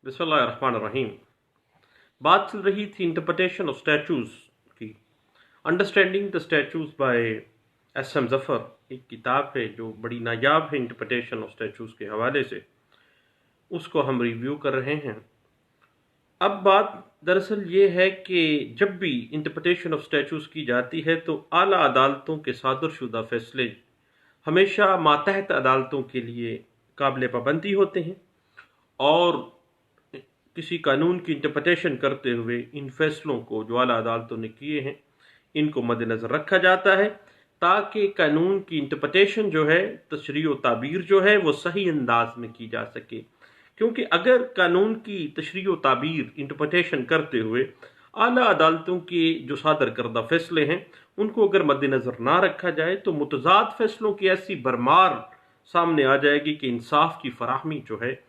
बिस्मिल्लाहिर्रहमानिर्रहीम। बात चल रही थी इंटरप्रिटेशन ऑफ स्टैचूज की। Understanding the statues by S M. Zafar एक किताब है जो बड़ी नायाब है इंटरप्रिटेशन ऑफ स्टैचूज के हवाले से, उसको हम रिव्यू कर रहे हैं। अब बात दरअसल ये है कि जब भी इंटरप्रिटेशन ऑफ स्टैचूज की जाती है तो आला अदालतों के सादरशुदा फैसले हमेशा मातहत अदालतों के लिए काबिल पाबंदी होते हैं, और किसी कानून की इंटरप्रिटेशन करते हुए इन फैसलों को जो आला अदालतों ने किए हैं इनको मद्देनज़र रखा जाता है, ताकि कानून की इंटरप्रिटेशन जो है, तशरीह व ताबीर जो है, वो सही अंदाज में की जा सके। क्योंकि अगर कानून की तशरीह व ताबीर इंटरप्रिटेशन करते हुए आला अदालतों के जो सादर करदा फैसले हैं उनको अगर मद्देनज़र ना रखा जाए तो मुतज़ाद फैसलों की ऐसी भरमार सामने आ जाएगी कि इंसाफ की फराहमी जो है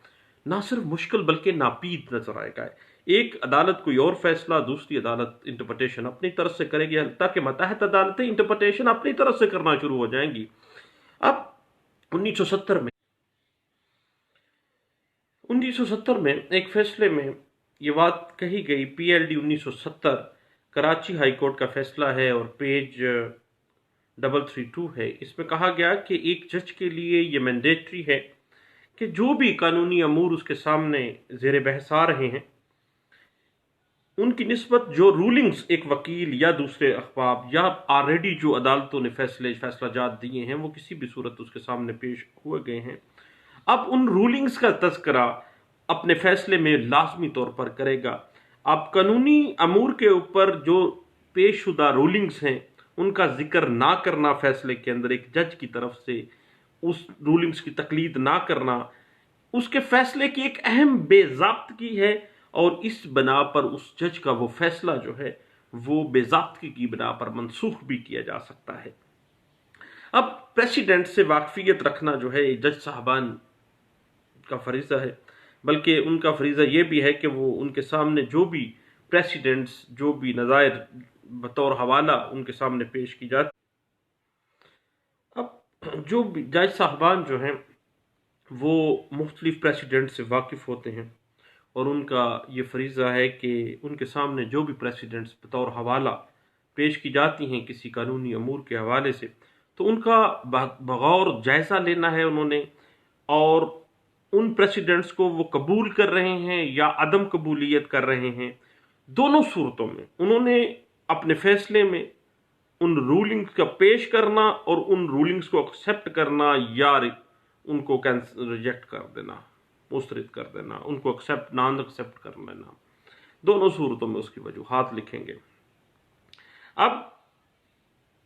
ना सिर्फ मुश्किल बल्कि नापीद नजर आएगा। एक अदालत कोई और फैसला, दूसरी अदालत इंटरप्रिटेशन अपनी तरफ से करेगी, ताकि मतहत अदालतें इंटरप्रिटेशन अपनी तरफ से करना शुरू हो जाएंगी। अब 1970 में एक फैसले में ये बात कही गई, PLD 1970 कराची हाई कोर्ट का फैसला है और पेज 332 है। इसमें कहा गया कि एक जज के लिए ये मैंडेटरी है कि जो भी कानूनी अमूर उसके सामने ज़ेर बहस आ रहे हैं उनकी निस्बत जो रूलिंग्स एक वकील या दूसरे अखबाब या ऑलरेडी जो अदालतों ने फैसला जात दिए हैं वो किसी भी सूरत उसके सामने पेश हुए गए हैं, अब उन रूलिंग्स का तज़किरा अपने फैसले में लाजमी तौर पर करेगा। अब कानूनी अमूर के ऊपर जो पेशशुदा रूलिंग्स हैं उनका जिक्र ना करना फैसले के अंदर, एक जज की तरफ से उस रूलिंग्स की तकलीद ना करना, उसके फैसले की एक अहम बेज़ाब्तगी है, और इस बना पर उस जज का वो फैसला जो है वो बेज़ाब्तगी की बना पर मनसूख भी किया जा सकता है। अब प्रेसिडेंट से वाकफियत रखना जो है जज साहबान का फरीज़ा है, बल्कि उनका फरीज़ा ये भी है कि वो उनके सामने जो भी प्रेसिडेंट्स जो भी नज़ायर बतौर हवाला उनके सामने पेश की जाती, अब जो भी जज साहबान जो हैं वो मुख्तलिफ प्रेसिडेंट से वाकिफ़ होते हैं और उनका ये फरीज़ा है कि उनके सामने जो भी प्रेसिडेंट्स बतौर हवाला पेश की जाती हैं किसी कानूनी अमूर के हवाले से, तो उनका बगौर जायज़ा लेना है उन्होंने, और उन प्रेसिडेंट्स को वो कबूल कर रहे हैं या अदम कबूलियत कर रहे हैं, दोनों सूरतों में उन्होंने अपने फैसले में उन रूलिंग्स का पेश करना और उन रूलिंग्स को एक्सेप्ट करना या उनको रिजेक्ट कर देना, मुस्तरद कर देना, उनको एक्सेप्ट नॉन एक्सेप्ट कर लेना, दोनों सूरतों में उसकी वजूहात लिखेंगे। अब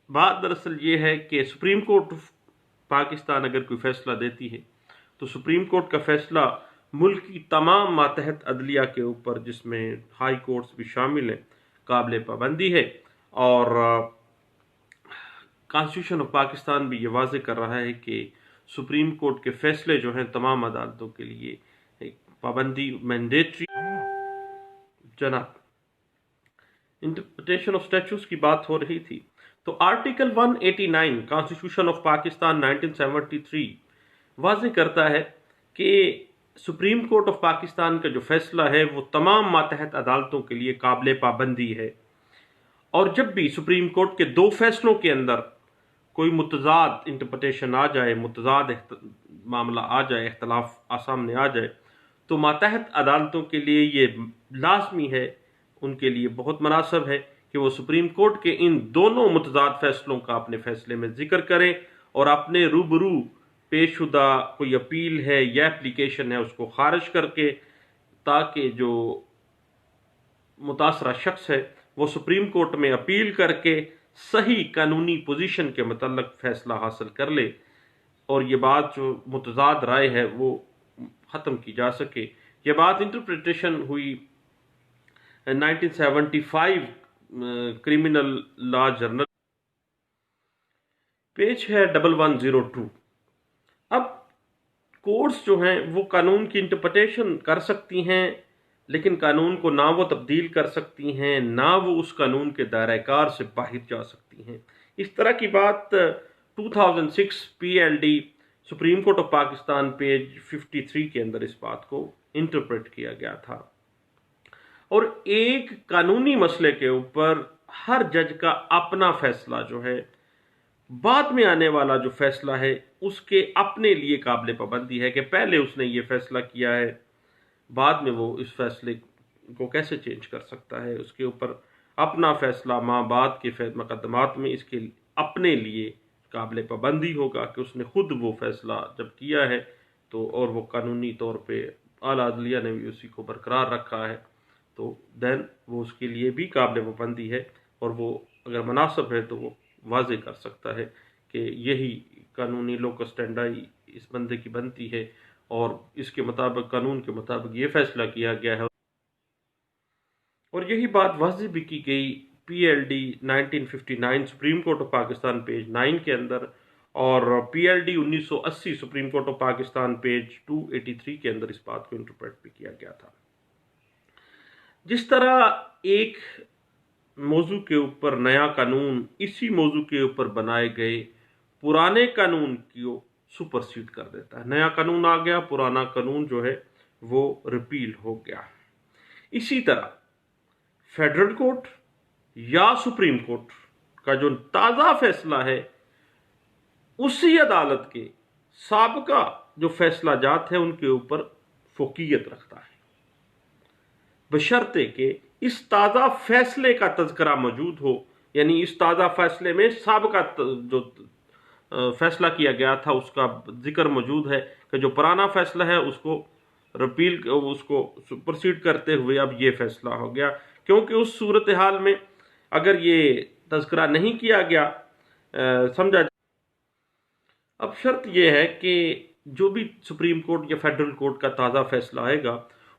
बात दरअसल ये है कि सुप्रीम कोर्ट ऑफ पाकिस्तान अगर कोई फैसला देती है तो सुप्रीम कोर्ट का फैसला मुल्क की तमाम मातहत अदलिया के ऊपर, जिसमें हाई कोर्ट्स भी शामिल हैं, काबिल पाबंदी है। और कॉन्स्टिट्यूशन ऑफ पाकिस्तान भी ये वाज़ेह कर रहा है कि सुप्रीम कोर्ट के फैसले जो हैं तमाम अदालतों के लिए पाबंदी मैंडेटरी। जनाब, इंटरप्रिटेशन ऑफ स्टैचूज की बात हो रही थी, तो आर्टिकल 189 कॉन्स्टिट्यूशन ऑफ पाकिस्तान 1973 वाज़ेह करता है कि सुप्रीम कोर्ट ऑफ पाकिस्तान का जो फैसला है वो तमाम मातहत अदालतों के लिए काबिल पाबंदी है, और जब भी सुप्रीम कोर्ट के दो फैसलों के अंदर कोई मुतज़ाद इंटरप्रिटेशन आ जाए, मुतज़ाद मामला आ जाए, इख्तलाफ सामने आ जाए, तो मातहत अदालतों के लिए ये लाजमी है, उनके लिए बहुत मुनासिब है कि वो सुप्रीम कोर्ट के इन दोनों मुतज़ाद फैसलों का अपने फैसले में जिक्र करें और अपने रूबरू पेशशुदा कोई अपील है या एप्लीकेशन है उसको खारिज करके, ताकि जो मुतासरा शख्स है वो सुप्रीम कोर्ट में अपील करके सही कानूनी पोजीशन के मतलब फैसला हासिल कर ले, और ये बात जो मुतज़ाद राय है वो ख़त्म की जा सके। ये बात इंटरप्रिटेशन हुई 1975 क्रिमिनल लॉ जर्नल, पेज है 1102। अब कोर्ट्स जो हैं वो कानून की इंटरप्रिटेशन कर सकती हैं, लेकिन कानून को ना वो तब्दील कर सकती हैं, ना वो उस कानून के दायरा-ए-कार से बाहर जा सकती हैं। इस तरह की बात 2006 PLD supreme court of Pakistan page 53 के अंदर इस बात को इंटरप्रेट किया गया था। और एक कानूनी मसले के ऊपर हर जज का अपना फैसला जो है, बाद में आने वाला जो फैसला है उसके अपने लिए काबिल पाबंदी है कि पहले उसने ये फैसला किया है, बाद में वो इस फैसले को कैसे चेंज कर सकता है। उसके ऊपर अपना फैसला माँ बाद के मुकदमात में इसके अपने लिए काबिल पाबंदी होगा कि उसने खुद वो फैसला जब किया है तो, और वो कानूनी तौर पे आला अदलिया ने भी उसी को बरकरार रखा है, तो देन वो उसके लिए भी काबिल पाबंदी है। और वो अगर मुनासिब है तो वो वाज़े कर सकता है कि यही कानूनी लोकस स्टैंडाई इस बंदे की बनती है और इसके मुताबिक, कानून के मुताबिक ये फैसला किया गया है। और यही बात वाज़े भी की गई PLD 1959 supreme court of Pakistan page 9 के अंदर, और PLD 1980 supreme court of Pakistan page 283 के अंदर इस बात को इंटरप्रेट भी किया गया था। जिस तरह एक मौजू के ऊपर नया कानून इसी मौजू के ऊपर बनाए गए पुराने कानून को सुपरसीड कर देता है, नया कानून आ गया, पुराना कानून जो है वो रिपील हो गया। इसी तरह फेडरल कोर्ट या सुप्रीम कोर्ट का जो ताज़ा फैसला है उसी अदालत के साबका जो फैसला जात है उनके ऊपर फोकियत रखता है, बशर्ते कि इस ताज़ा फैसले का तज़किरा मौजूद हो। यानी इस ताज़ा फैसले में साबका जो फैसला किया गया था उसका जिक्र मौजूद है कि जो पुराना फैसला है उसको रिपील, उसको सुपरसीड करते हुए अब ये फैसला हो गया। क्योंकि उस सूरत हाल में अगर ये तज़किरा नहीं किया गया, समझा, अब शर्त यह है कि जो भी सुप्रीम कोर्ट या फेडरल कोर्ट का ताज़ा फैसला आएगा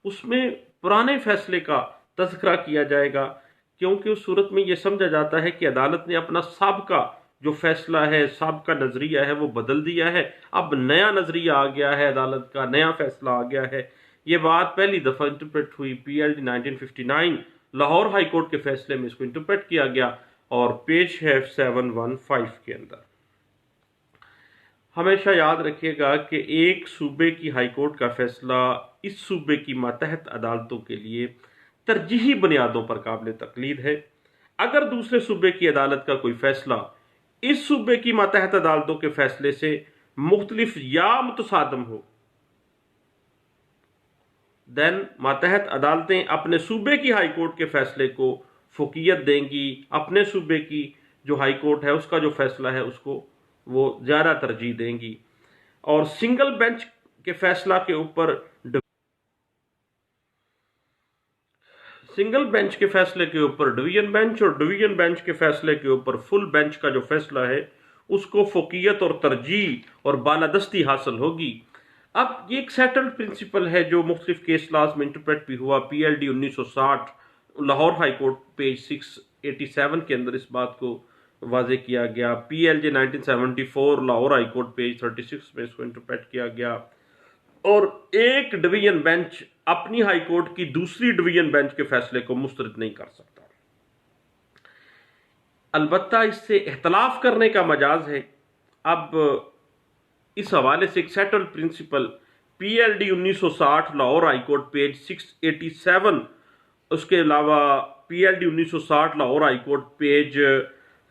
उसमें पुराने फैसले का तज़किरा किया जाएगा, क्योंकि उस सूरत में यह समझा जाता है कि अदालत ने अपना साबका जो फैसला है, साबका नज़रिया है वो बदल दिया है, अब नया नज़रिया आ गया है, अदालत का नया फैसला आ गया है। ये बात पहली दफ़ा इंटरप्रेट हुई PLD 1959 लाहौर हाई कोर्ट के फैसले में इसको इंटरप्रेट किया गया, और पेज है 715 के अंदर। हमेशा याद रखिएगा कि एक सूबे की हाई कोर्ट का फैसला इस सूबे की मातहत अदालतों के लिए तरजीही बुनियादों पर काबिल तकलीद है। अगर दूसरे सूबे की अदालत का कोई फैसला इस सूबे की मातहत अदालतों के फैसले से मुख्तलिफ या मुतसादम हो, देन मातहत अदालतें अपने सूबे की हाई कोर्ट के फैसले को फोकियत देंगी, अपने सूबे की जो हाई कोर्ट है उसका जो फैसला है उसको वो ज़्यादा तरजीह देंगी। और सिंगल बेंच के फैसला के ऊपर, सिंगल बेंच के फैसले के ऊपर डिवीजन बेंच, और डिवीजन बेंच के फैसले के ऊपर फुल बेंच का जो फैसला है उसको फोकियत और तरजीह और बालादस्ती हासिल होगी। अब ये एक सेटल्ड प्रिंसिपल है जो मुख्तलिफ केस लॉज में इंटरप्रेट भी हुआ। PLD 1960 Lahore high court page 687 के अंदर इस बात को वाजे किया गया। PLJ 1974 Lahore high court page 36 में इसको इंटरप्रेट किया गया। और एक डिवीजन बेंच अपनी हाई कोर्ट की दूसरी डिवीजन बेंच के फैसले को मुस्तरद नहीं कर सकता। अलबत्ता इससे इख्तलाफ करने का मजाज है। अब इस हवाले से एक settled principle PLD 1960 Lahore high court page 687, उसके अलावा PLD 1960 Lahore high court page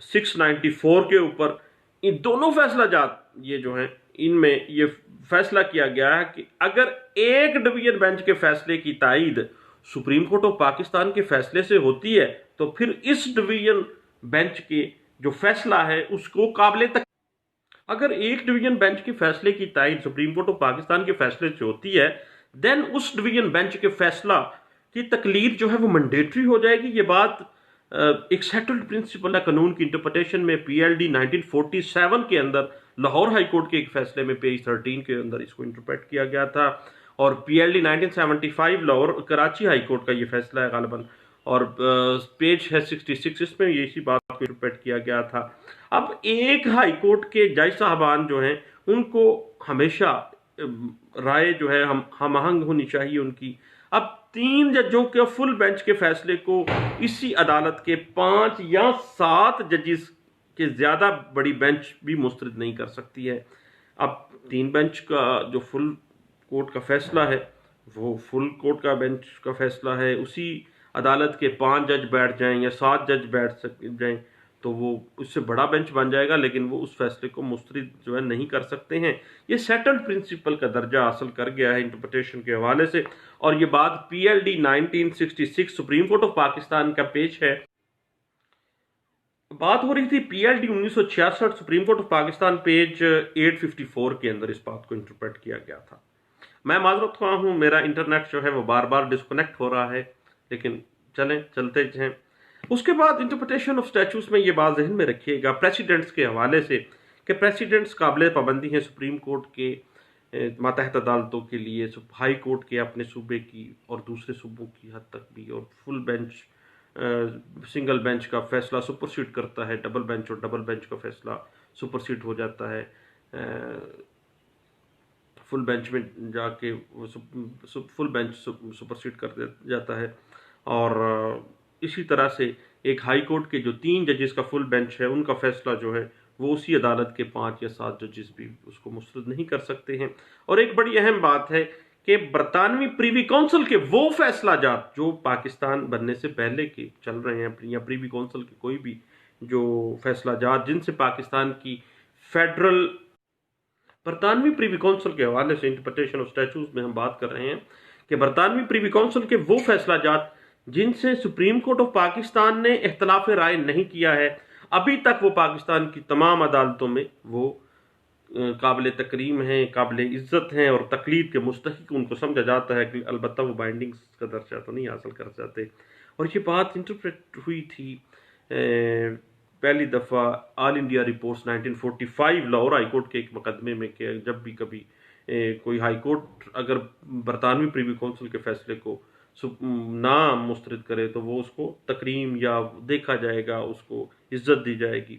694 के ऊपर इन दोनों फैसला जात ये जो हैं इनमें ये फैसला किया गया है कि अगर एक डिवीजन बेंच के फैसले की तायीद सुप्रीम कोर्ट ऑफ पाकिस्तान के फैसले से होती है तो फिर इस डिवीजन बेंच के जो फैसला है उसको काबिल तक, अगर एक डिवीजन बेंच के फैसले की तायीद सुप्रीम कोर्ट ऑफ पाकिस्तान के फैसले से होती है देन उस डिवीजन बेंच के फैसला की तकलीद जो है वो मैंडेटरी हो जाएगी। ये बात एक सेटल्ड प्रिंसिपल है कानून की इंटरप्रिटेशन में। PLD 1947 के अंदर लाहौर हाई कोर्ट के एक फैसले में पेज 13 के अंदर इसको इंटरप्रेट किया गया था। और PLD 1975 Lahore Karachi high court का ये फैसला है गालिबन, और पेज है 66, इसमें ये इसी बात को इंटरप्रेट किया गया था। अब एक हाई कोर्ट के जज साहबान जो हैं उनको हमेशा राय जो है हम आहंग होनी चाहिए उनकी। अब 3 जजों के फुल बेंच के फैसले को इसी अदालत के 5 या 7 जजेस के ज़्यादा बड़ी बेंच भी मुस्तरद नहीं कर सकती है। अब 3 बेंच का जो फुल कोर्ट का फैसला है وہ فل کورٹ کا بینچ کا فیصلہ ہے، اسی عدالت کے 5 جج بیٹھ جائیں یا 7 جج بیٹھ جائیں تو وہ اس سے بڑا بینچ بن جائے گا، لیکن وہ اس فیصلے کو مسترد جو ہے نہیں کر سکتے ہیں۔ یہ سیٹلڈ پرنسپل کا درجہ حاصل کر گیا ہے انٹرپریٹیشن کے حوالے سے، اور یہ بات P L D 1966 supreme court of Pakistan کا پیج ہے۔ بات ہو رہی تھی P L D 1966 supreme court of Pakistan page 854 کے اندر اس بات کو انٹرپریٹ کیا گیا تھا۔ میں معذرت خواہ ہوں، میرا انٹرنیٹ جو ہے وہ بار بار ڈسکنیکٹ ہو رہا ہے، لیکن چلتے ہیں۔ اس کے بعد انٹرپریٹیشن آف اسٹیچوز میں یہ بات ذہن میں رکھیے گا پریسیڈنٹس کے حوالے سے کہ پریسیڈنٹس قابل پابندی ہیں سپریم کورٹ کے ماتحت عدالتوں کے لیے، ہائی کورٹ کے اپنے صوبے کی اور دوسرے صوبوں کی حد تک بھی، اور فل بینچ سنگل بینچ کا فیصلہ سپرسیڈ کرتا ہے ڈبل بینچ، اور ڈبل بینچ کا فیصلہ سپرسیڈ ہو جاتا ہے فل بینچ میں جا کے، فل بینچ سپرسیڈ کر جاتا ہے۔ اور اسی طرح سے ایک ہائی کورٹ کے جو 3 ججز کا فل بینچ ہے، ان کا فیصلہ جو ہے وہ اسی عدالت کے 5 یا 7 ججز بھی اس کو مسترد نہیں کر سکتے ہیں۔ اور ایک بڑی اہم بات ہے کہ برطانوی پریوی کونسل کے وہ فیصلہ جات جو پاکستان بننے سے پہلے کے چل رہے ہیں، یا پریوی کونسل کے کوئی بھی جو فیصلہ جات جن سے پاکستان کی فیڈرل، برطانوی پریوی کونسل کے حوالے سے انٹرپریٹیشن آف اسٹیچوز میں ہم بات کر رہے ہیں کہ برطانوی پریوی کونسل کے وہ فیصلہ جات جن سے سپریم کورٹ آف پاکستان نے اختلاف رائے نہیں کیا ہے، ابھی تک وہ پاکستان کی تمام عدالتوں میں وہ قابل تکریم ہیں، قابل عزت ہیں اور تقلید کے مستحق ان کو سمجھا جاتا ہے، کہ البتہ وہ بائنڈنگز کا درجہ تو نہیں حاصل کر جاتے۔ اور یہ بات انٹرپریٹ ہوئی تھی پہلی دفعہ all India reports 1945 Lahore high court کے ایک مقدمے میں، کہ جب بھی کبھی کوئی ہائی کورٹ اگر برطانوی پریوی کونسل کے فیصلے کو نہ مسترد کرے تو وہ اس کو تکریم یا دیکھا جائے گا، اس کو عزت دی جائے گی۔